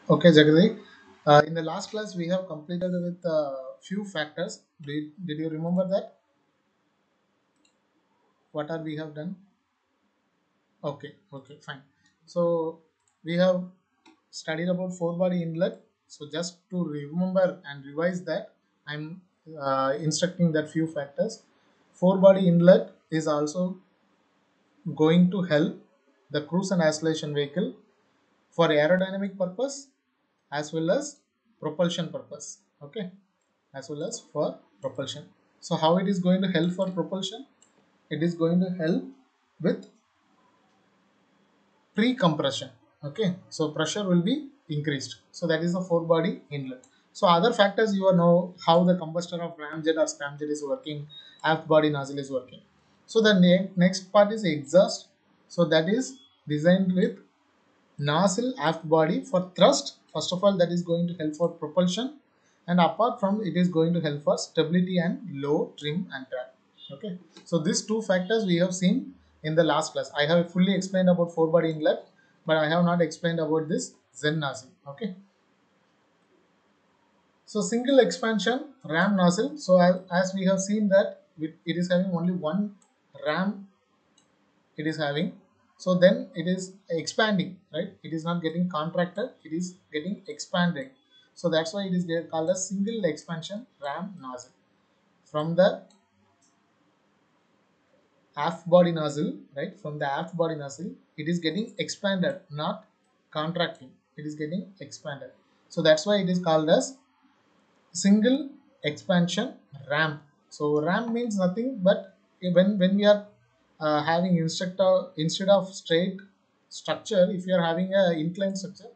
Okay, Jagadi. In the last class, we have completed with few factors. Did you remember that? What are we have done? Okay, fine. So we have studied about four body inlet. So just to remember and revise that, I'm instructing that few factors. Four body inlet is also going to help the cruise and acceleration vehicle for aerodynamic purpose as well as propulsion purpose. Okay, as well as for propulsion. So how it is going to help for propulsion? It is going to help with pre-compression. Okay, so pressure will be increased. So that is the four body inlet. So other factors, you know how the combustor of ramjet or scramjet is working, aft body nozzle is working. So the next part is exhaust. So that is designed with nozzle aft body for thrust. First of all, that is going to help for propulsion, and apart from it is going to help for stability and low trim and drag. Okay, so these two factors we have seen in the last class. I have fully explained about four body inlet, but I have not explained about this Zen nozzle. Okay, so single expansion ram nozzle. So as we have seen that it is having only one ram, it is having. So then it is expanding, right? It is not getting contracted, it is getting expanded. So that's why it is called a single expansion ram nozzle. From the aft body nozzle, right, from the aft body nozzle, it is getting expanded, not contracting, it is getting expanded. So that's why it is called as single expansion ramp. So ramp means nothing but when we are having instructor instead of straight structure, if you are having a inclined structure,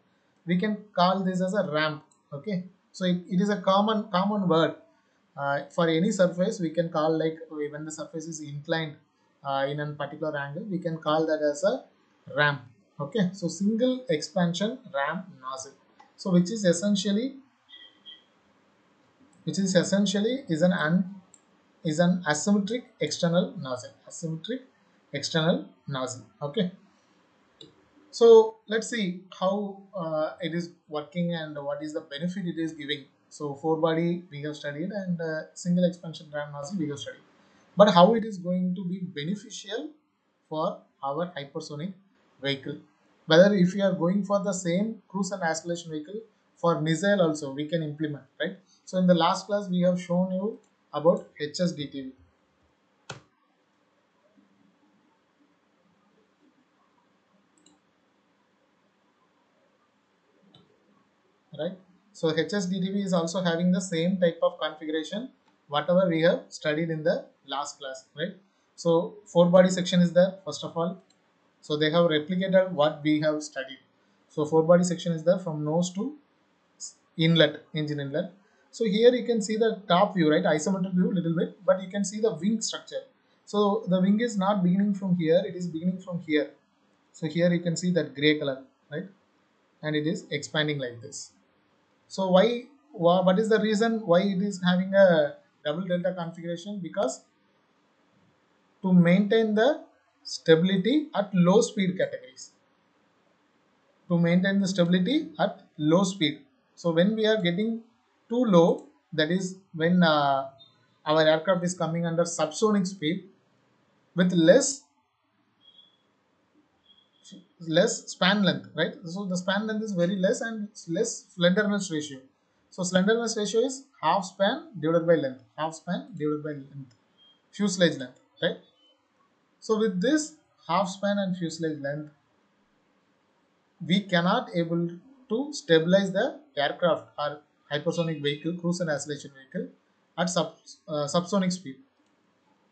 we can call this as a ramp. Okay, so it is a common word for any surface. We can call, like, when the surface is inclined in a particular angle, we can call that as a ramp. Okay, so single expansion ramp nozzle, so which is essentially is an asymmetric external nozzle. Asymmetric external nozzle. Okay, so let's see how it is working and what is the benefit it is giving. So four body we have studied, and single expansion ram nozzle we have studied, but how it is going to be beneficial for our hypersonic vehicle? Whether if you are going for the same cruise and acceleration vehicle, for missile also we can implement, right? So in the last class we have shown you about HSDTV, right? So HSDTV is also having the same type of configuration whatever we have studied in the last class, right? So four body section is there first of all. So they have replicated what we have studied. So four body section is there from nose to inlet, engine inlet. So here you can see the top view, right? Isometric view little bit, but you can see the wing structure. So the wing is not beginning from here, it is beginning from here. So here you can see that gray color, right? And it is expanding like this. So what is the reason why it is having a double delta configuration? Because to maintain the stability at low speed categories, to maintain the stability at low speed. So when we are getting too low, that is when our aircraft is coming under subsonic speed with less span length, right? So the span length is very less and less slenderness ratio. So slenderness ratio is half span divided by length, half span divided by length, fuselage length, right? So with this half span and fuselage length, we cannot able to stabilize the aircraft or hypersonic vehicle, cruise and acceleration vehicle at subsonic speed.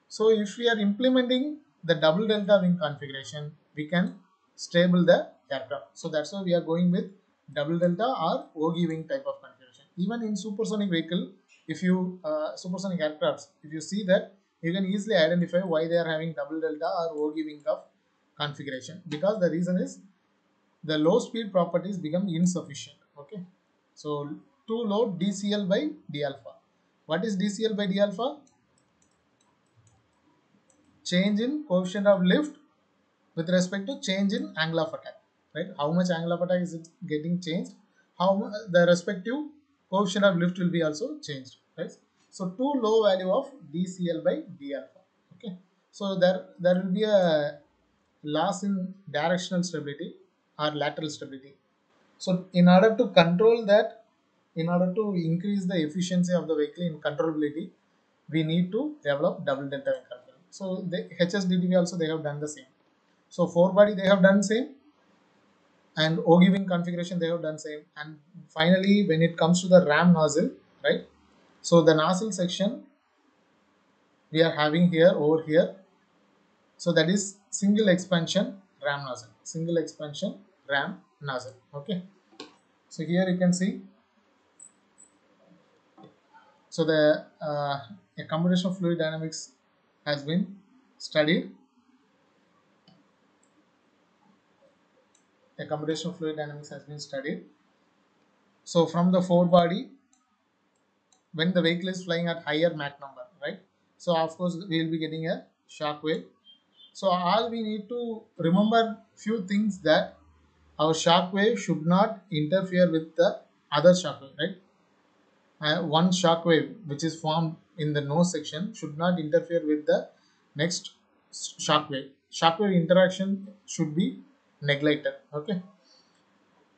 So if we are implementing the double delta wing configuration, we can stable the aircraft. So that's why we are going with double delta or OG wing type of configuration. Even in supersonic vehicle, if you supersonic aircrafts, if you see that, you can easily identify why they are having double delta or OG wing of configuration, because the reason is the low speed properties become insufficient. Okay, so too low DCL by D alpha. What is DCL by D alpha? Change in coefficient of lift with respect to change in angle of attack, right? How much angle of attack is it getting changed? the respective coefficient of lift will be also changed, right? So too low value of dCl by d alpha. Okay, so there will be a loss in directional stability or lateral stability. So in order to control that, in order to increase the efficiency of the vehicle in controllability, we need to develop double delta wing control. So the HSDTV also they have done the same. So four body they have done same, and OG wing configuration they have done same. And finally, when it comes to the ram nozzle, right? So the nozzle section we are having here over here. So that is single expansion ram nozzle, single expansion ram nozzle. Okay. So here you can see. So the a computational fluid dynamics has been studied. A computational fluid dynamics has been studied. So from the four body, when the vehicle is flying at higher Mach number, right? So of course we will be getting a shock wave. So all we need to remember few things, that our shock wave should not interfere with the other shock wave, right? One shock wave which is formed in the nose section should not interfere with the next shock wave. Shock wave interaction should be neglected. Okay.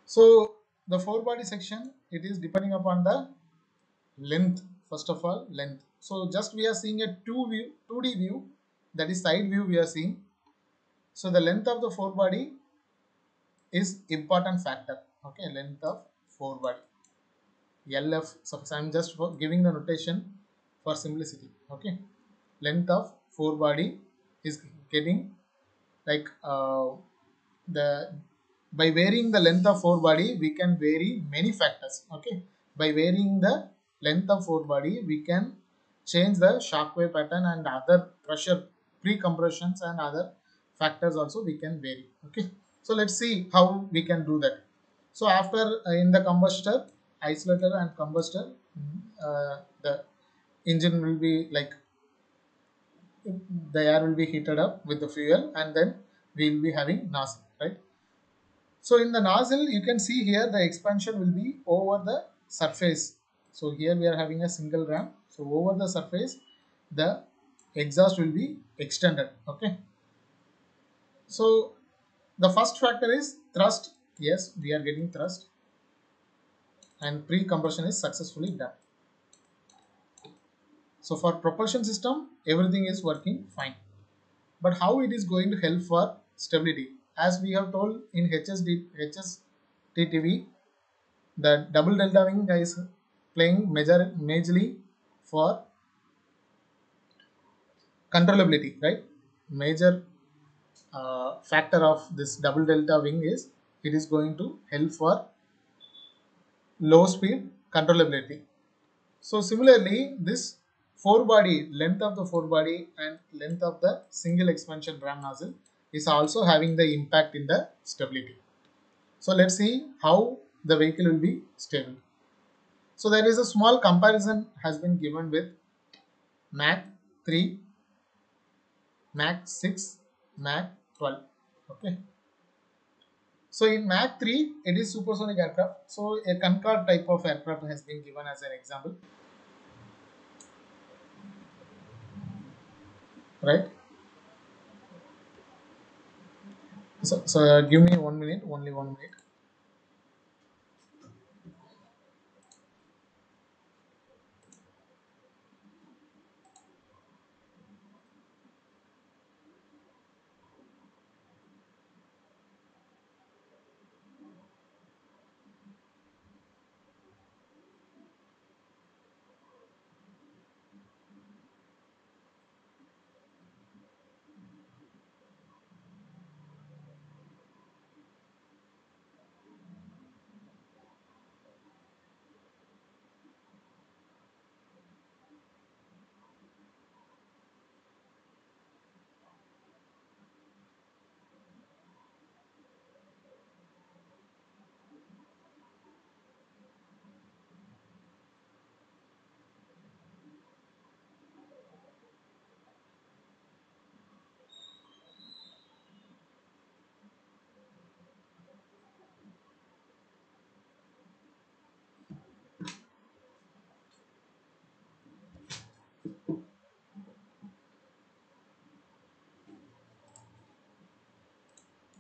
So the four body section, it is depending upon the length. First of all, length. So just we are seeing a 2D view, that is side view we are seeing. So the length of the four body is important factor. Okay, length of four body, LF. So I'm just giving the notation for simplicity. Okay, length of four body is getting like the by varying the length of four body we can vary many factors. Okay, by varying the length of four body we can change the shock wave pattern and other pressure pre-compressions and other factors also we can vary. Okay, so let's see how we can do that. So after in the combustor, isolator and combustor, the engine will be like, the air will be heated up with the fuel, and then we will be having nozzle, right? So in the nozzle, you can see here the expansion will be over the surface. So here we are having a single ram. So over the surface, the exhaust will be extended. Okay. So the first factor is thrust. Yes, we are getting thrust, and pre-compression is successfully done. So for propulsion system, everything is working fine. But how it is going to help for stability? As we have told in HSTTV, the double delta wing is playing majorly for controllability, right? Major factor of this double delta wing is it is going to help for low speed controllability. So similarly, this four body, length of the four body and length of the single expansion ram nozzle is also having the impact in the stability. So let's see how the vehicle will be stable. So there is a small comparison has been given with Mach 3, Mach 6, Mach 12. Okay. So in Mach 3, it is supersonic aircraft. So a Concorde type of aircraft has been given as an example, right? So give me 1 minute, only 1 minute.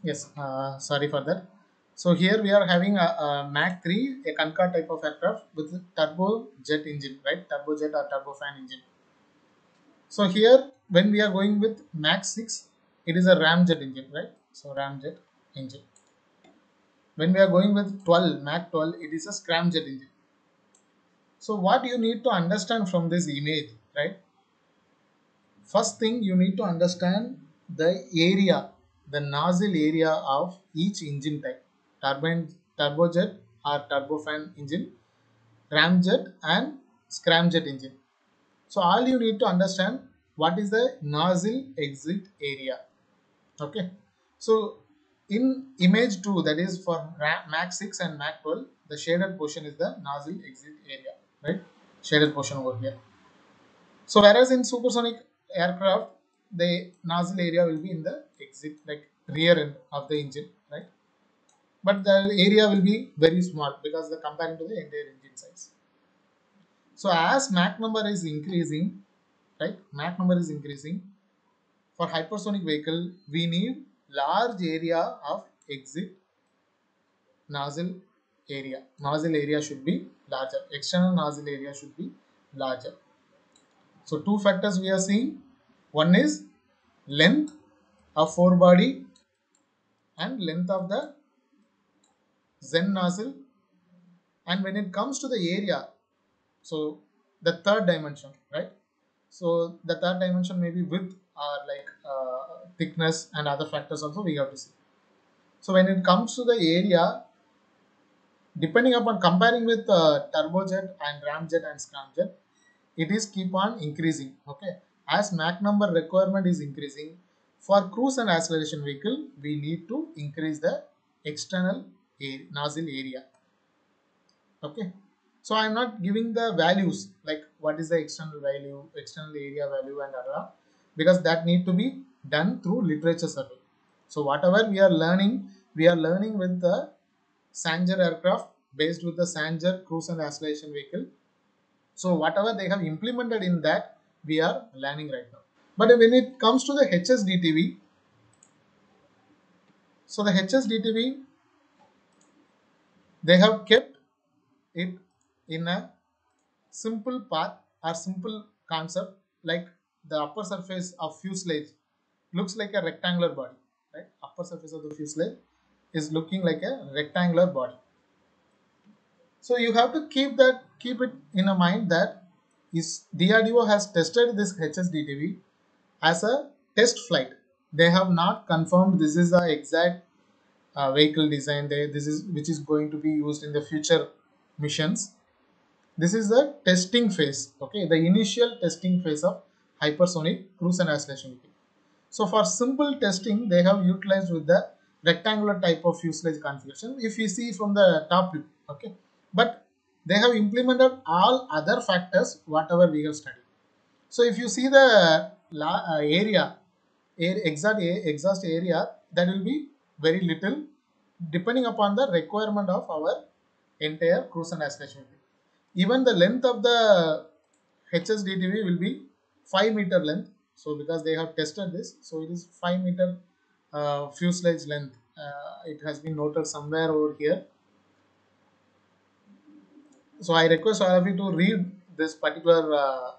Yes, sorry for that. So here we are having a Mach 3, a Concorde type of aircraft with turbojet engine, right? Turbojet or turbofan engine. So here, when we are going with Mach 6, it is a ramjet engine, right? So ramjet engine. When we are going with 12, Mach 12, it is a scramjet engine. So what you need to understand from this image, right? First thing you need to understand the area, the nozzle area of each engine type. Turbine, turbojet or turbofan engine, ramjet and scramjet engine. So all you need to understand what is the nozzle exit area. Okay. So in image 2, that is for Mach 6 and Mach 12, the shaded portion is the nozzle exit area, right? Shaded portion over here. So whereas in supersonic aircraft, the nozzle area will be in the exit, like rear end of the engine, right? But the area will be very small because the comparing to the entire engine size. So as Mach number is increasing, right? Mach number is increasing. For hypersonic vehicle, we need large area of exit nozzle area. Nozzle area should be larger. External nozzle area should be larger. So two factors we are seeing. One is length of forebody and length of the Zen nozzle. And when it comes to the area, so the third dimension, right? So the third dimension may be width or like thickness and other factors also we have to see. So when it comes to the area, depending upon comparing with turbojet and ramjet and scramjet, it is keep on increasing. Okay, as Mach number requirement is increasing, for cruise and acceleration vehicle we need to increase the external nozzle area. Okay, so I am not giving the values like what is the external value, external area value and other, because that need to be done through literature survey. So whatever we are learning with the Sanger aircraft based with the Sanger cruise and acceleration vehicle. So whatever they have implemented in that, we are learning right now. But when it comes to the HSDTV, so the HSDTV, they have kept it in a simple path or simple concept, like the upper surface of fuselage looks like a rectangular body, right? Upper surface of the fuselage is looking like a rectangular body. So you have to keep it in a mind that is DRDO has tested this HSDTV as a test flight. They have not confirmed this is the exact vehicle design. This is which is going to be used in the future missions. This is the testing phase. Okay, the initial testing phase of hypersonic cruise and acceleration vehicle. So for simple testing, they have utilized with the rectangular type of fuselage configuration. If you see from the top view, okay, but they have implemented all other factors whatever we have studied. So if you see the area, exhaust area, that will be very little depending upon the requirement of our entire cruise and acceleration. Even the length of the HSDTV will be 5 meter length. So because they have tested this, so it is 5 meter fuselage length. It has been noted somewhere over here. So I request all of you to read this particular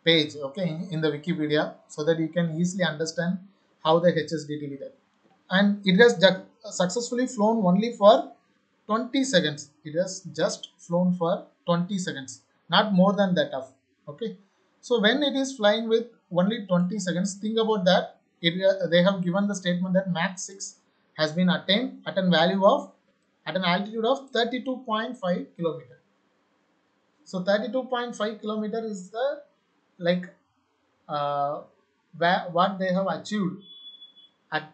page, okay, in the Wikipedia, so that you can easily understand how the HSDTV did. And it has successfully flown only for 20 seconds. It has just flown for 20 seconds, not more than that of. Okay, so when it is flying with only 20 seconds, think about that. They have given the statement that Mach 6 has been attained at an value of at an altitude of 32.5 kilometer. So 32.5 kilometer is the like uh, what they have achieved at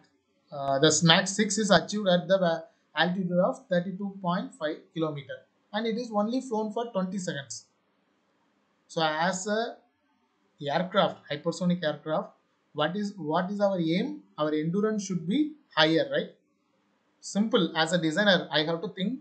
the Mach 6 is achieved at the altitude of 32.5 kilometer, and it is only flown for 20 seconds. So as a aircraft, hypersonic aircraft, what is our aim? Our endurance should be higher, right? Simple. As a designer, I have to think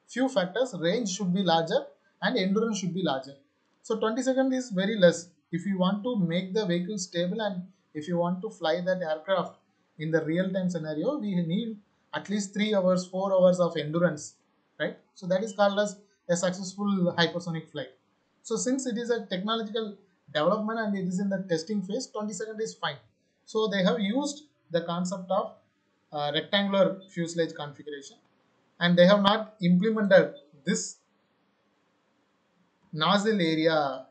few factors. Range should be larger and endurance should be larger. So 20 seconds is very less. If you want to make the vehicle stable and if you want to fly that aircraft in the real time scenario, we need at least 3 hours, 4 hours of endurance, right? So that is called as a successful hypersonic flight. So since it is a technological development and it is in the testing phase, 20-second is fine. So they have used the concept of rectangular fuselage configuration, and they have not implemented this nozzle area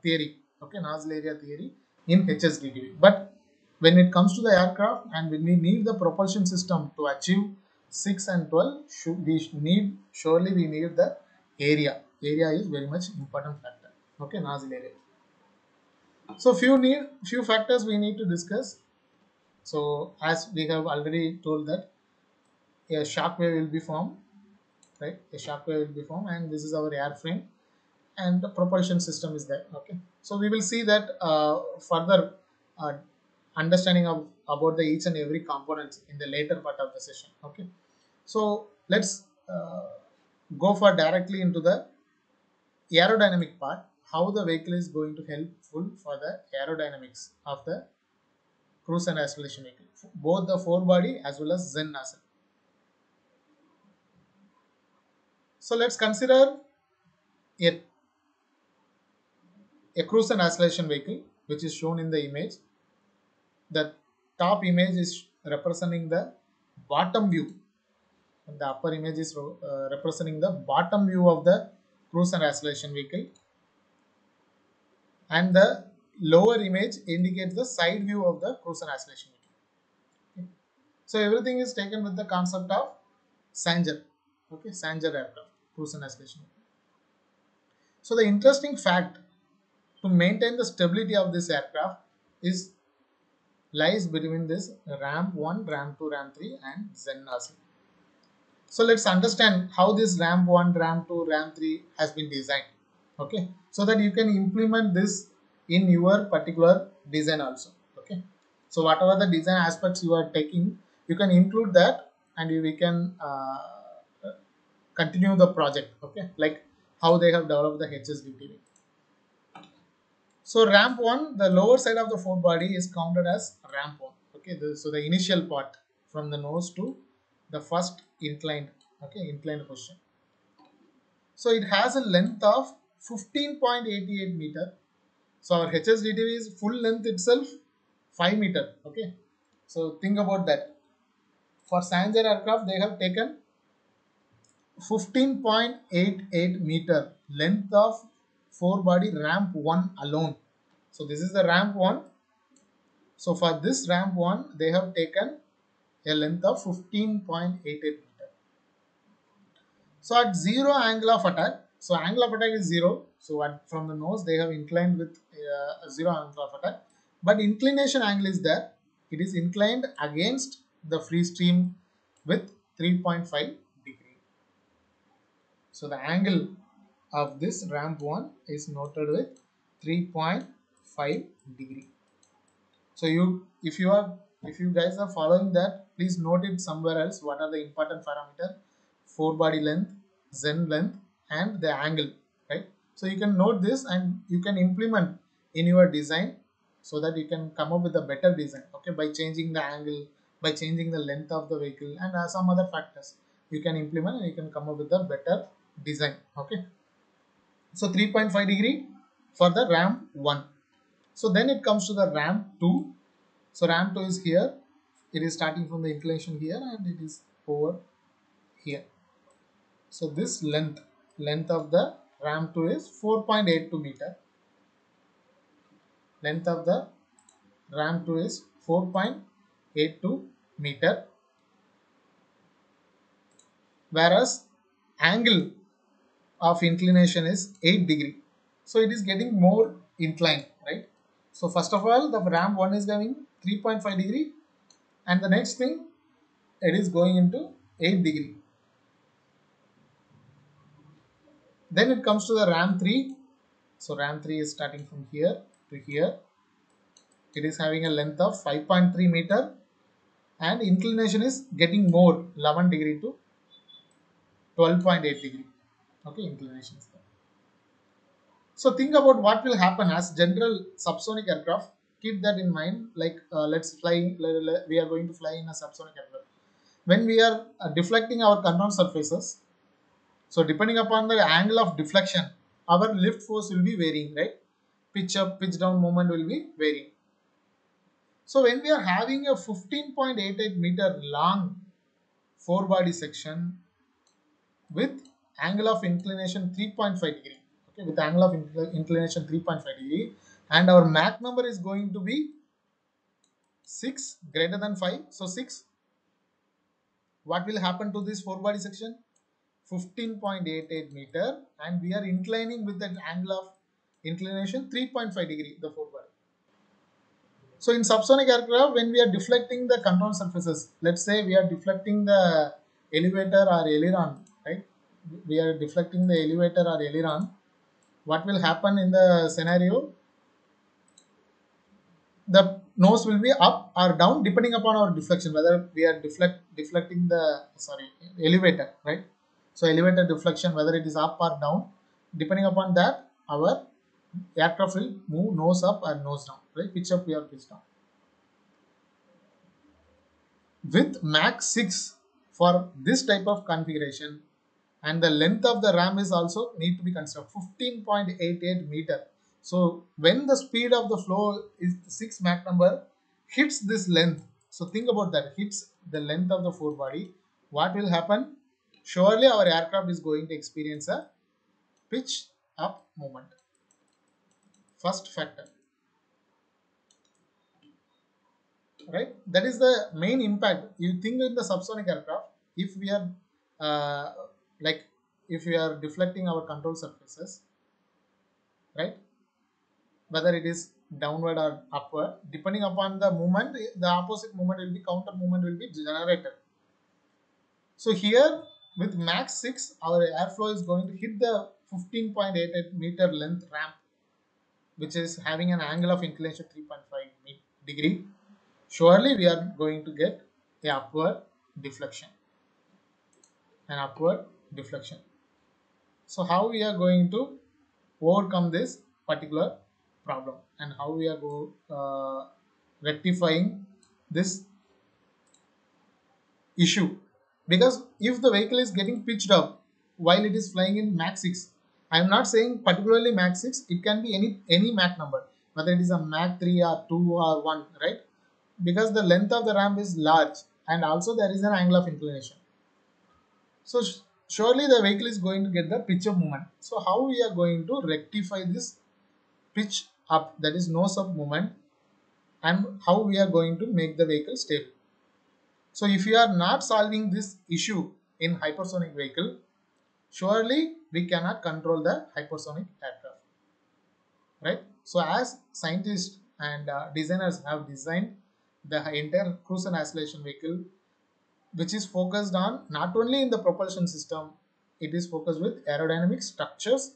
theory, okay, nozzle area theory in HSDTV. But when it comes to the aircraft and when we need the propulsion system to achieve 6 and 12, surely we need the area. Area is very much important factor, okay, nozzle area. So few factors we need to discuss. So as we have already told that a shock wave will be formed, right? A shock wave will be formed, and this is our airframe, and the propulsion system is there. Okay, so we will see that further understanding of about the each and every components in the later part of the session. Okay, so let's go for directly into the aerodynamic part, how the vehicle is going to helpful for the aerodynamics of the cruise and acceleration vehicle, both the forebody as well as Zen nozzle. So let's consider a cruise and acceleration vehicle, which is shown in the image. The top image is representing the bottom view, and the upper image is representing the bottom view of the cruise and acceleration vehicle, and the lower image indicates the side view of the cruise and acceleration vehicle. Okay. So everything is taken with the concept of Sanger, okay, Sanger aircraft, cruise and acceleration vehicle. So the interesting fact to maintain the stability of this aircraft is lies between this ramp 1, ramp 2, ramp 3 and Zen nozzle. So let's understand how this ramp 1, ramp 2, ramp 3 has been designed, okay, so that you can implement this in your particular design also. Okay, so whatever the design aspects you are taking, you can include that, and we can continue the project, okay, like how they have developed the HSDTV. So ramp 1, the lower side of the forebody is counted as ramp 1. Okay, so the initial part from the nose to the first inclined, okay, inclined position. So it has a length of 15.88 meter. So our HSDTV is full length itself 5 meter. Okay, so think about that. For Sanger aircraft, they have taken 15.88 meter length of forebody ramp 1 alone. So this is the ramp 1. So for this ramp 1, they have taken a length of 15.88 meter. So at zero angle of attack, so angle of attack is 0. So from the nose, they have inclined with 0 angle of attack. But inclination angle is there. It is inclined against the free stream with 3.5 degree. So the angle of this ramp 1 is noted with 3.5 degree. So if you guys are following that, please note it somewhere else. What are the important parameter? Forebody length, Zen length, and the angle, right? So you can note this and you can implement in your design so that you can come up with a better design, okay, by changing the angle, by changing the length of the vehicle, and some other factors you can implement, and you can come up with a better design. Okay, so 3.5 degree for the ramp 1. So then it comes to the ramp 2. So ramp 2 is here. It is starting from the inclination here and it is over here. So this length of the ramp 2 is 4.82 meter. Length of the ramp 2 is 4.82 meter. Whereas angle of inclination is 8 degree. So it is getting more inclined, right? So first of all, the ramp 1 is having 3.5 degree, and the next thing, it is going into 8 degree. Then it comes to the ramp 3. So ramp 3 is starting from here to here. It is having a length of 5.3 meter, and inclination is getting more, 11 degree to 12.8 degree. Okay, inclination is there. So think about what will happen as general subsonic aircraft keep that in mind. Like let's fly. We are going to fly in a subsonic aircraft. When we are deflecting our control surfaces, so depending upon the angle of deflection, our lift force will be varying, right? Pitch up, pitch down moment will be varying. So when we are having a 15.88 meter long four-body section with angle of inclination 3.5 degree, okay, with angle of inclination 3.5 degree, and our Mach number is going to be 6 greater than 5. So 6, what will happen to this four-body section? 15.88 meter, and we are inclining with that angle of inclination 3.5 degree, the four-body. So in subsonic aircraft, when we are deflecting the control surfaces, let's say we are deflecting the elevator or aileron, right? We are deflecting the elevator or aileron. What will happen in the scenario? The nose will be up or down depending upon our deflection, whether we are deflecting the elevator, right? So elevator deflection, whether it is up or down, depending upon that, our aircraft will move nose up or nose down, right? Pitch up or pitch down. With Mach 6 for this type of configuration, and the length of the ramp is also need to be considered, 15.88 meter. So when the speed of the flow is 6 Mach number hits this length, so think about that, hits the length of the forebody, what will happen? Surely our aircraft is going to experience a pitch up moment. First factor, right? That is the main impact. You think in the subsonic aircraft, if we are if we are deflecting our control surfaces, right, whether it is downward or upward, depending upon the movement, the opposite movement will be, counter movement will be generated. So here with Mach 6, our airflow is going to hit the 15.88 meter length ramp, which is having an angle of inclination 3.5 degree. Surely we are going to get the upward deflection. An upward deflection. So how we are going to overcome this particular problem, and how we are rectifying this issue? Because if the vehicle is getting pitched up while it is flying in Mach 6, I am not saying particularly Mach 6, it can be any Mach number, whether it is a Mach 3 or 2 or 1, right? Because the length of the ramp is large, and also there is an angle of inclination. So surely the vehicle is going to get the pitch up moment. So how we are going to rectify this pitch up, that is nose up moment, and how we are going to make the vehicle stable? So if you are not solving this issue in hypersonic vehicle, surely we cannot control the hypersonic aircraft, right? So as scientists and designers have designed the entire cruise and acceleration vehicle, which is focused on not only in the propulsion system, it is focused with aerodynamic structures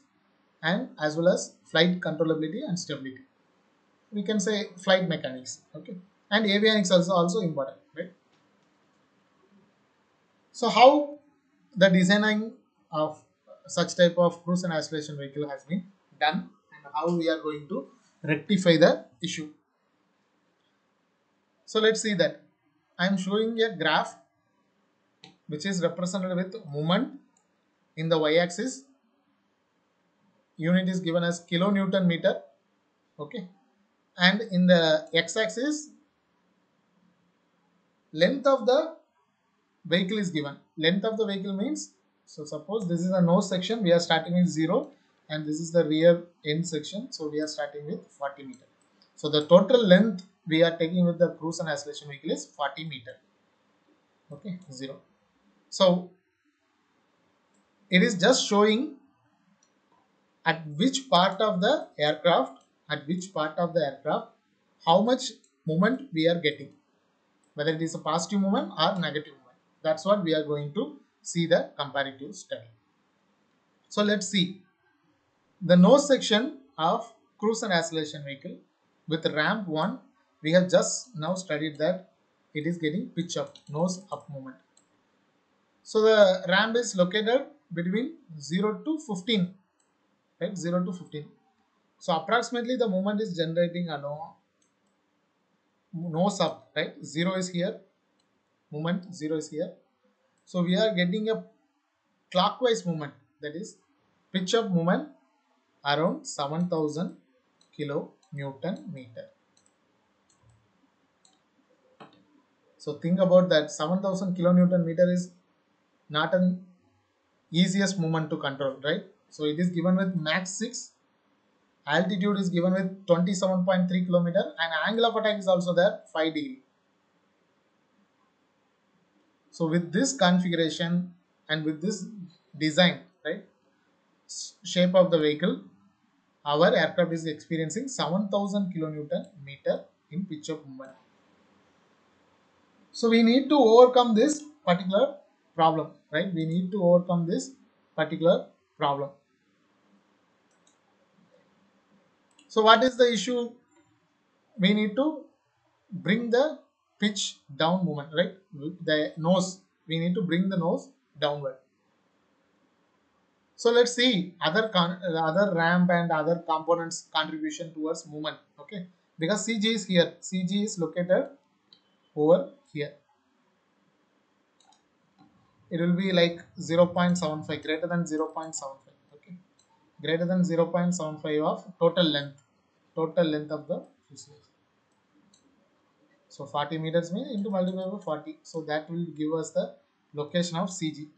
and as well as flight controllability and stability. We can say flight mechanics, okay, and avionics also important, right? So how the designing of such type of cruise and acceleration vehicle has been done, and how we are going to rectify the issue? So let's see that. I am showing a graph which is represented with movement in the y-axis. Unit is given as kilonewton meter, okay, and in the x-axis length of the vehicle is given. Length of the vehicle means, so suppose this is a nose section, we are starting with 0, and this is the rear end section, so we are starting with 40 meter. So the total length we are taking with the cruise and acceleration vehicle is 40 meter, okay, 0. So it is just showing at which part of the aircraft, how much movement we are getting, whether it is a positive movement or negative movement. That's what we are going to see the comparative study. So let's see the nose section of cruise and acceleration vehicle with ramp 1. We have just now studied that it is getting pitch up, nose up movement. So the ramp is located between 0 to 15, right? 0 to 15. So approximately the movement is generating along nose up, right? 0 is here, movement 0 is here. So we are getting a clockwise movement, that is pitch of movement around 7000 kilonewton meter. So think about that, 7000 kilonewton meter is not an easiest movement to control, right? So it is given with max 6, altitude is given with 27.3 kilometer, and angle of attack is also there, 5 degree. So with this configuration and with this design, right, shape of the vehicle, our aircraft is experiencing 7000 kilonewton meter in pitch of movement. So we need to overcome this particular problem, right? We need to overcome this particular problem. So what is the issue? We need to bring the pitch down movement, right? The nose, we need to bring the nose downward. So let's see other ramp and other components contribution towards movement. Okay, because CG is here, CG is located over here. It will be like 0.75, greater than 0.75. Okay, greater than 0.75 of total length of the fuselage. So 40 meters means into multiplied by 40. So that will give us the location of CG,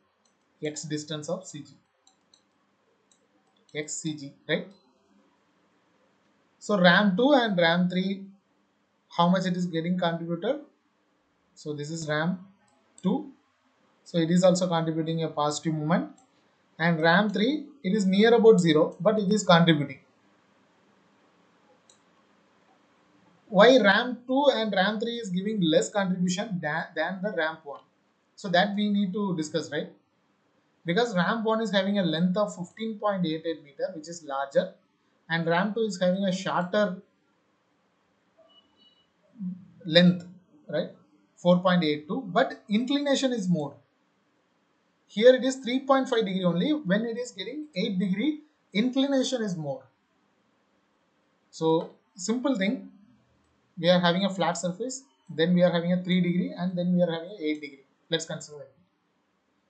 x distance of CG, xCG, right? So RAM 2 and RAM 3, how much it is getting contributed? So this is RAM 2. So it is also contributing a positive moment. And RAM 3, it is near about 0, but it is contributing. Why RAM 2 and RAM 3 is giving less contribution than the RAM 1? So that we need to discuss, right? Because RAM 1 is having a length of 15.88 meter, which is larger, and RAM 2 is having a shorter length, right? 4.82, but inclination is more. Here it is 3.5 degree only. When it is getting 8 degree, inclination is more. So simple thing, we are having a flat surface, then we are having a 3 degree, and then we are having a 8 degree. Let's consider it.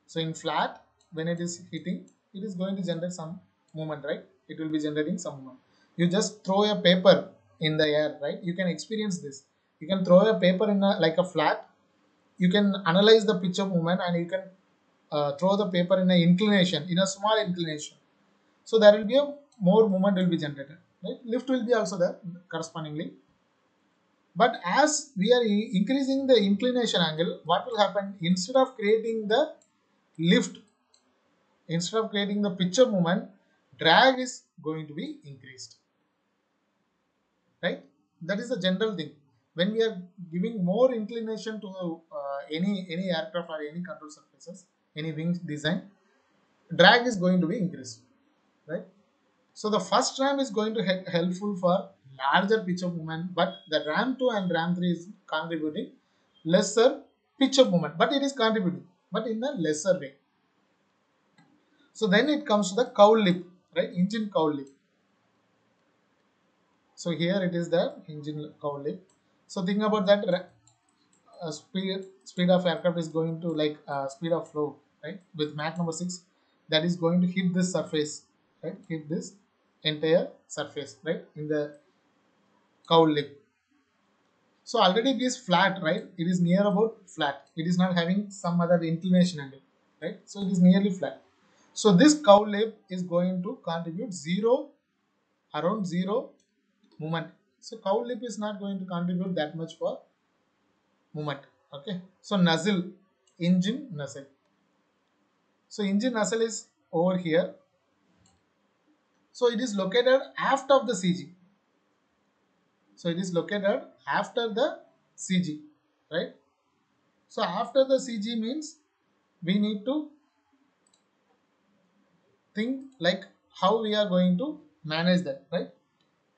So in flat, when it is hitting, it is going to generate some movement, right? It will be generating some movement. You just throw a paper in the air, right? You can experience this. You can throw a paper in like a flat. You can analyze the pitch of movement, and you can throw the paper in a small inclination. So there will be a more movement will be generated, right? Lift will be also there correspondingly. But as we are increasing the inclination angle, what will happen? Instead of creating the lift, instead of creating the pitch of movement, drag is going to be increased, right? That is the general thing. When we are giving more inclination to any aircraft or any control surfaces, any wing design, drag is going to be increased, right? So the first RAM is going to helpful for larger pitch of movement, but the RAM 2 and RAM 3 is contributing lesser pitch of movement, but it is contributing, but in a lesser way. So then it comes to the cowl lip, right? Engine cowl lip. So here it is the engine cowl lip. So think about that. Speed of aircraft is going to like speed of flow, right? With Mach number 6, that is going to hit this surface, right? Hit this entire surface, right? In the cowl lip. So already it is flat, right? It is near about flat. It is not having some other inclination angle, right? So it is nearly flat. So this cowl lip is going to contribute around zero movement. So cowl lip is not going to contribute that much for movement. Okay. So nozzle, engine nozzle. So engine nozzle is over here. So it is located after the CG. So it is located after the CG, right? So after the CG means we need to think like how we are going to manage that, right?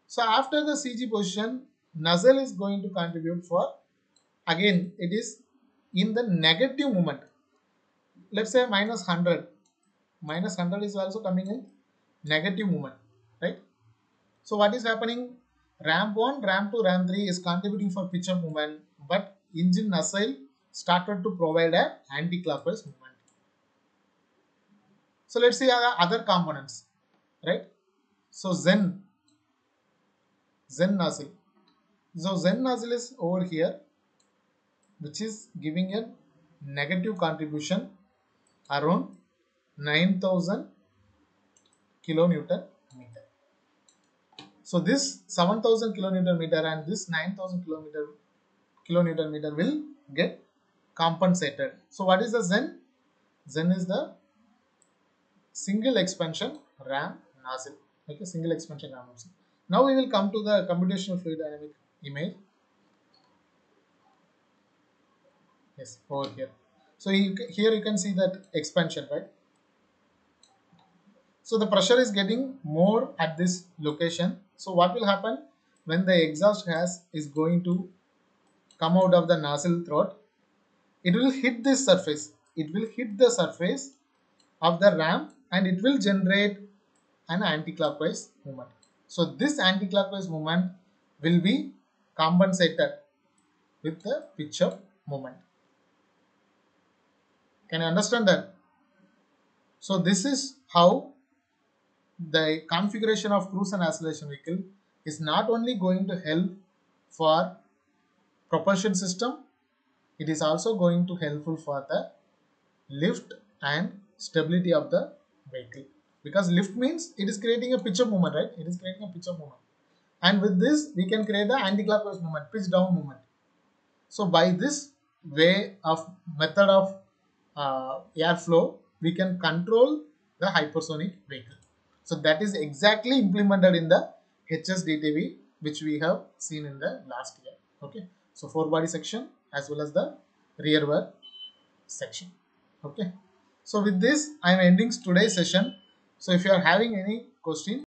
So after the CG position, nozzle is going to contribute for, again it is in the negative moment. Let's say minus 100. Minus 100 is also coming in negative moment, right? So what is happening? Ramp 1, ramp 2, ramp 3 is contributing for pitch up movement, but engine nacelle started to provide a anti-clockwise movement. So let's see other components, right? So Zen nozzle. So Zen nozzle is over here, which is giving a negative contribution around 9,000 kilonewton meter. So this 7,000 kilonewton meter and this 9,000 kilonewton meter will get compensated. So what is the Zen? Zen is the single expansion ram nozzle. Okay, single expansion ram nozzle. Now we will come to the computational fluid dynamic image. Yes, over here. So here you can see that expansion, right? So the pressure is getting more at this location. So what will happen when the exhaust gas is going to come out of the nozzle throat? It will hit this surface. It will hit the surface of the ram and it will generate an anti-clockwise movement. So this anti-clockwise movement will be compensated with the pitch up movement. Can you understand that? So this is how the configuration of cruise and acceleration vehicle is not only going to help for propulsion system, it is also going to helpful for the lift and stability of the vehicle, because lift means it is creating a pitch up movement, right? It is creating a pitch up movement, and with this we can create the anti-clockwise movement, pitch down movement. So by this way of method of airflow, we can control the hypersonic vehicle. So that is exactly implemented in the HSDTV, which we have seen in the last year. Okay, so forebody section as well as the rear wheel section. Okay, so with this I am ending today's session. So if you are having any question,